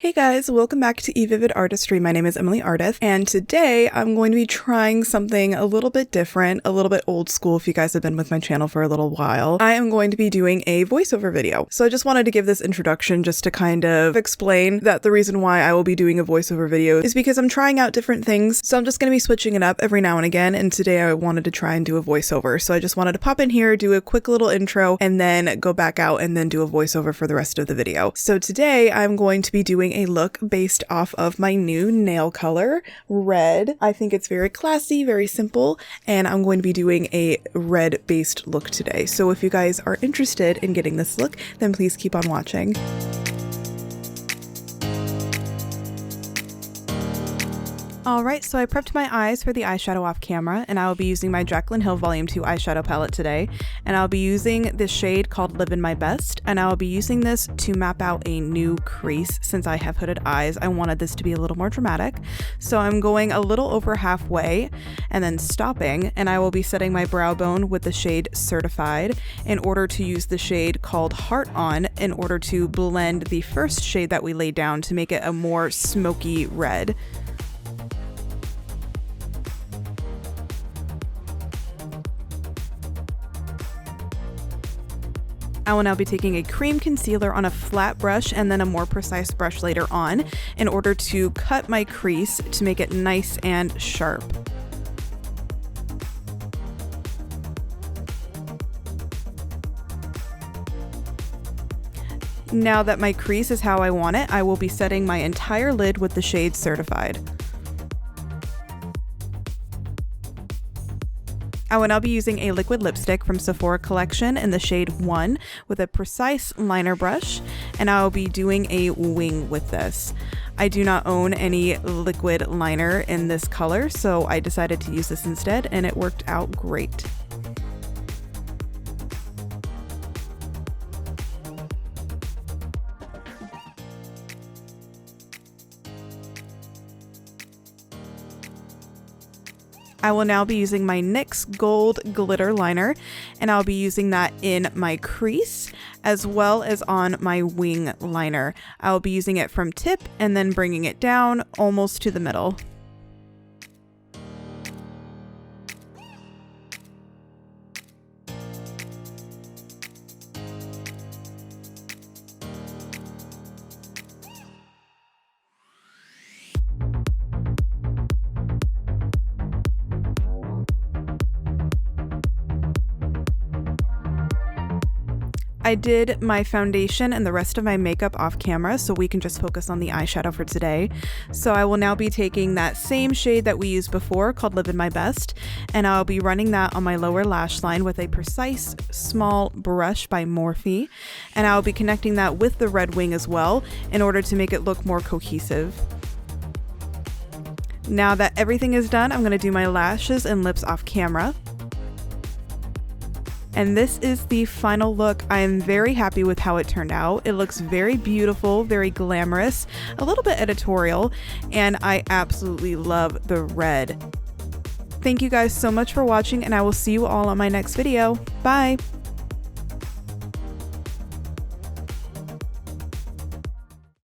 Hey guys, welcome back to eVivid Artistry. My name is Emily Ardith, and today I'm going to be trying something a little bit different, a little bit old school if you guys have been with my channel for a little while. I am going to be doing a voiceover video. So I just wanted to give this introduction just to kind of explain that the reason why I will be doing a voiceover video is because I'm trying out different things. So I'm just going to be switching it up every now and again, and today I wanted to try and do a voiceover. So I just wanted to pop in here, do a quick little intro, and then go back out and then do a voiceover for the rest of the video. So today I'm going to be doing a look based off of my new nail color, red. I think it's very classy, very simple, and I'm going to be doing a red based look today. So if you guys are interested in getting this look, then please keep on watching. Alright, so I prepped my eyes for the eyeshadow off camera, and I will be using my Jaclyn Hill Volume 2 eyeshadow palette today, and I'll be using this shade called Livin' My Best, and I will be using this to map out a new crease. Since I have hooded eyes, I wanted this to be a little more dramatic, so I'm going a little over halfway and then stopping, and I will be setting my brow bone with the shade Certified in order to use the shade called Heart On in order to blend the first shade that we laid down to make it a more smoky red. I will now be taking a cream concealer on a flat brush and then a more precise brush later on in order to cut my crease to make it nice and sharp. Now that my crease is how I want it, I will be setting my entire lid with the shade Certified. I will now be using a liquid lipstick from Sephora Collection in the shade 1 with a precise liner brush, and I will be doing a wing with this. I do not own any liquid liner in this color, so I decided to use this instead, and it worked out great. I will now be using my NYX Gold Glitter Liner, and I'll be using that in my crease as well as on my wing liner. I'll be using it from tip and then bringing it down almost to the middle. I did my foundation and the rest of my makeup off camera, so we can just focus on the eyeshadow for today. So I will now be taking that same shade that we used before called Livin' My Best, and I'll be running that on my lower lash line with a precise small brush by Morphe, and I'll be connecting that with the red wing as well in order to make it look more cohesive. Now that everything is done, I'm going to do my lashes and lips off camera. And this is the final look. I am very happy with how it turned out. It looks very beautiful, very glamorous, a little bit editorial, and I absolutely love the red. Thank you guys so much for watching, and I will see you all on my next video. Bye!